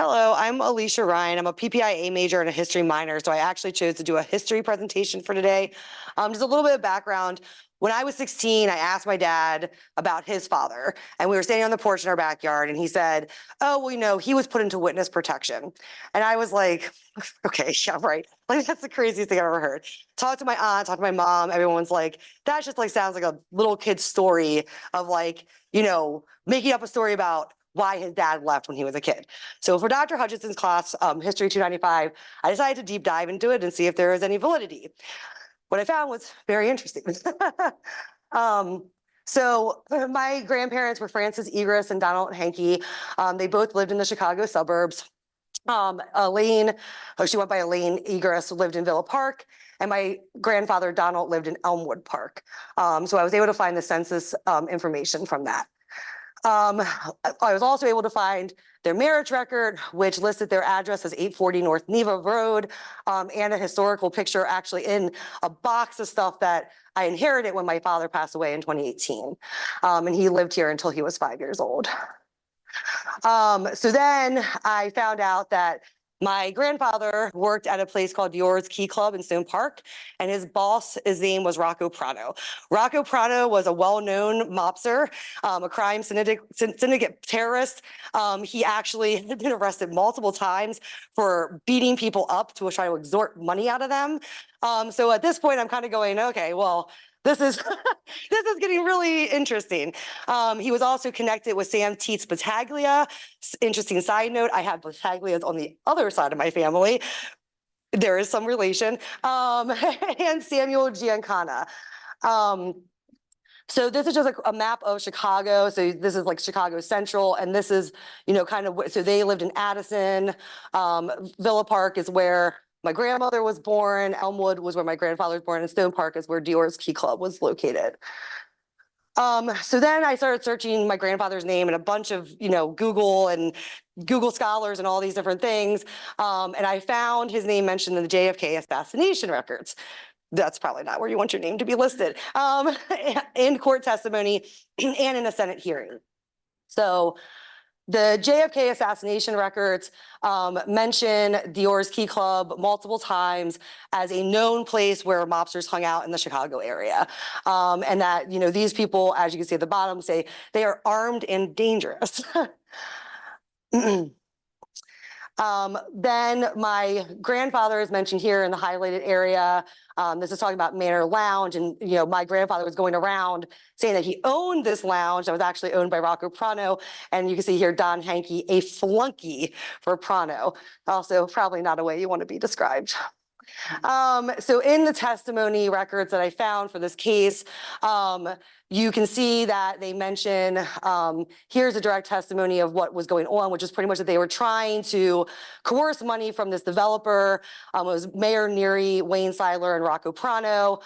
Hello, I'm Alicia Ryan. I'm a PPIA major and a history minor, so I actually chose to do a history presentation for today. Just a little bit of background. When I was 16, I asked my dad about his father, and we were standing on the porch in our backyard, and he said, "Oh, well, he was put into witness protection." And I was like, "Okay, yeah, right." Like, that's the craziest thing I've ever heard. Talked to my aunt, talked to my mom. Everyone's like, "That just sounds like a little kid's story of making up a story about why his dad left when he was a kid." So for Dr. Hutchinson's class, History 295, I decided to deep dive into it and see if there is any validity. What I found was very interesting. So my grandparents were Frances Egris and Donald Hankey. They both lived in the Chicago suburbs. Elaine, she went by Elaine Egris, lived in Villa Park, and my grandfather Donald lived in Elmwood Park. So I was able to find the census information from that. I was also able to find their marriage record, which listed their address as 840 North Neva Road, and a historical picture actually in a box of stuff that I inherited when my father passed away in 2018. And he lived here until he was 5 years old. So then I found out that my grandfather worked at a place called Dior's Key Club in Stone Park, and his boss, his name was Rocco Prano. Rocco Prano was a well-known mobster, a crime syndicate terrorist. He actually had been arrested multiple times for beating people up to try to extort money out of them. So at this point, I'm kind of going, okay, well, this is this is getting really interesting. He was also connected with Sam Teets Battaglia. Interesting side note, I have Battaglias on the other side of my family. There is some relation. And Samuel Giancana. So this is just a map of Chicago. So this is like Chicago Central, and this is, so they lived in Addison. Villa Park is where my grandmother was born. Elmwood was where my grandfather was born, and Stone Park is where Dior's Key Club was located. So then I started searching my grandfather's name in a bunch of, Google and Google Scholars and all these different things. And I found his name mentioned in the JFK assassination records. That's probably not where you want your name to be listed, in court testimony and in a Senate hearing. So the JFK assassination records mention Dior's Key Club multiple times as a known place where mobsters hung out in the Chicago area. And that, these people, as you can see at the bottom, say they are armed and dangerous. Then my grandfather is mentioned here in the highlighted area. This is talking about Manor Lounge, and my grandfather was going around saying that he owned this lounge that was actually owned by Rocco Prano, and you can see here Don Hankey, a flunky for Prano. Also, probably not a way you want to be described. So in the testimony records that I found for this case, you can see that they mention, here's a direct testimony of what was going on, which is pretty much that they were trying to coerce money from this developer. It was Mayor Neary, Wayne Seiler, and Rocco Prano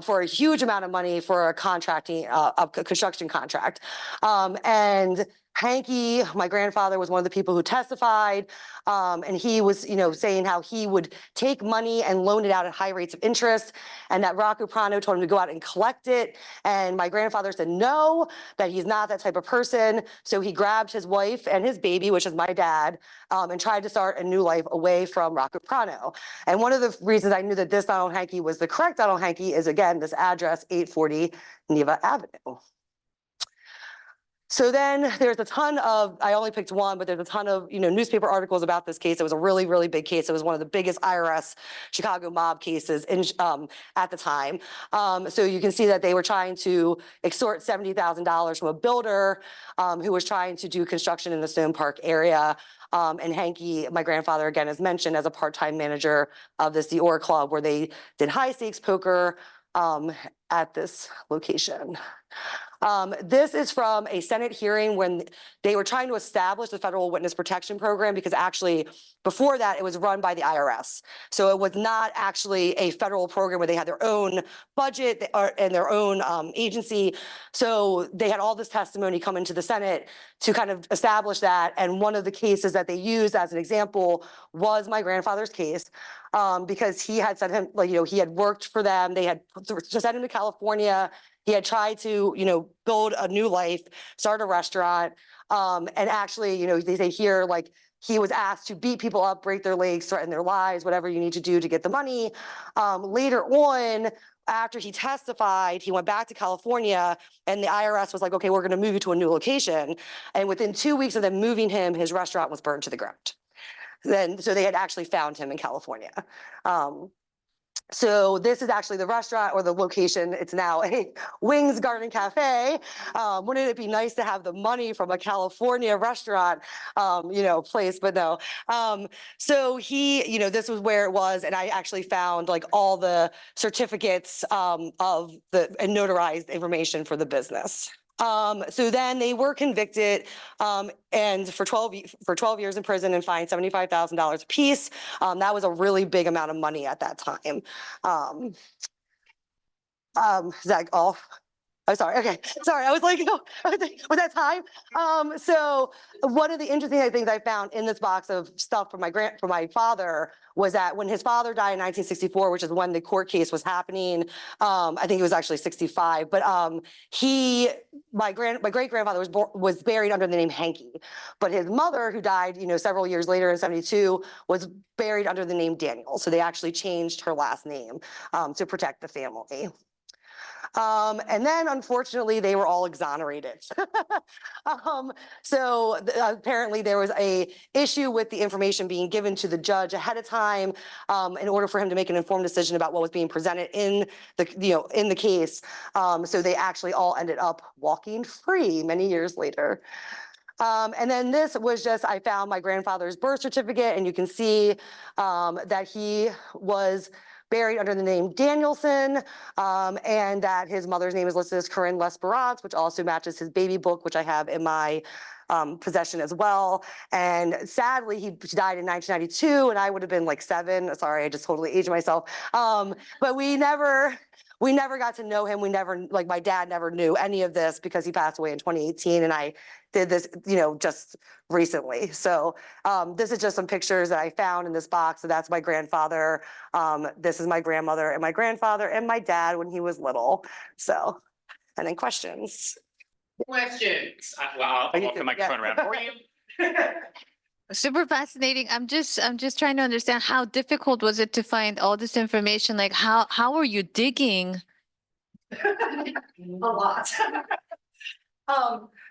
for a huge amount of money for a construction contract. And Hankey, my grandfather, was one of the people who testified, and he was, saying how he would take money and loan it out at high rates of interest, and that Rocco Prano told him to go out and collect it. And my grandfather said no, that he's not that type of person. So he grabbed his wife and his baby, which is my dad, and tried to start a new life away from Rocco Prano. And one of the reasons I knew that this Donald Hankey was the correct Donald Hankey is, again, this address, 840 Neva Avenue. So then there's a ton of, I only picked one, but there's a ton of, newspaper articles about this case. It was a really, really big case. It was one of the biggest IRS Chicago mob cases at the time. So you can see that they were trying to extort $70,000 from a builder who was trying to do construction in the Stone Park area. And Hankey, my grandfather, again, is mentioned as a part-time manager of this Dior Club where they did high-stakes poker at this location. This is from a Senate hearing when they were trying to establish the Federal Witness Protection Program, because actually before that it was run by the IRS. So it was not actually a federal program where they had their own budget and their own agency. So they had all this testimony come into the Senate to kind of establish that. And one of the cases that they used as an example was my grandfather's case, because he had said him, he had worked for them. They had just sent him to California. He had tried to, build a new life, start a restaurant. And actually, you know, they say here, like, he was asked to beat people up, break their legs, threaten their lives, whatever you need to do to get the money. Later on, after he testified, he went back to California, and the IRS was like, okay, we're going to move you to a new location. And within 2 weeks of them moving him, his restaurant was burned to the ground. So they had actually found him in California. So this is actually the restaurant or the location. It's now a Wings Garden Cafe. Wouldn't it be nice to have the money from a California restaurant, you know, place? But no. So he, you know, this was where it was, and I actually found like all the certificates of the and notarized information for the business. So then they were convicted and for 12 years in prison and fined $75,000 apiece. That was a really big amount of money at that time. Is that all? Oh, sorry. Okay. Sorry. I was like, oh, was that time? So one of the interesting things I found in this box of stuff from my father was that when his father died in 1964, which is when the court case was happening, I think it was actually 65, but my great grandfather was buried under the name Hanky, but his mother, who died, you know, several years later in 72, was buried under the name Daniel. So they actually changed her last name to protect the family. And then, unfortunately, they were all exonerated. So apparently there was a issue with the information being given to the judge ahead of time in order for him to make an informed decision about what was being presented in the case. So they actually all ended up walking free many years later. And then this was just, I found my grandfather's birth certificate, and you can see that he was buried under the name Danielson, and that his mother's name is listed as Corinne Lesperance, which also matches his baby book, which I have in my possession as well. And sadly, he died in 1992, and I would have been like 7. Sorry, I just totally aged myself. But we never got to know him. Like my dad never knew any of this because he passed away in 2018, and I did this, you know, just recently. So this is just some pictures that I found in this box. So that's my grandfather. This is my grandmother and my grandfather and my dad when he was little. So, and then questions. Questions. Well, I'll walk the microphone around for you. Super fascinating. I'm just trying to understand, how difficult was it to find all this information? Like how are you digging? A lot.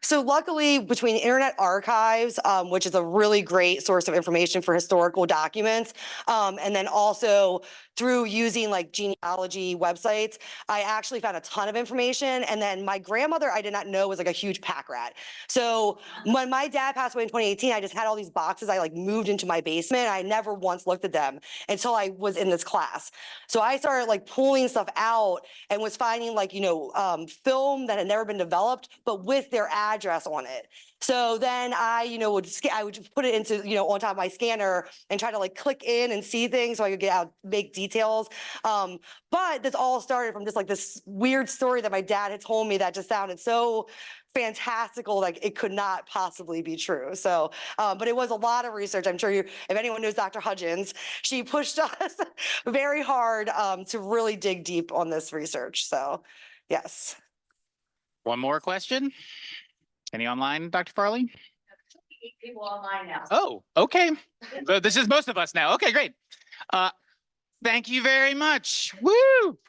So luckily, between Internet Archives, which is a really great source of information for historical documents, and then also through using like genealogy websites, I actually found a ton of information. And then my grandmother, I did not know was like a huge pack rat. So when my dad passed away in 2018, I just had all these boxes I like moved into my basement. I never once looked at them until I was in this class. So I started like pulling stuff out and was finding like, you know, film that had never been developed, but with their address on it. So then I, you know, I would just put it into, you know, on top of my scanner and try to like click in and see things so I could get out, make details. But this all started from just like this weird story that my dad had told me that just sounded so fantastical, like it could not possibly be true. So, but it was a lot of research. I'm sure if anyone knows Dr. Hudgens, she pushed us very hard to really dig deep on this research. So, yes. One more question. Any online, Dr. Farley? People online now. Oh, okay. So this is most of us now. Okay, great. Thank you very much. Woo!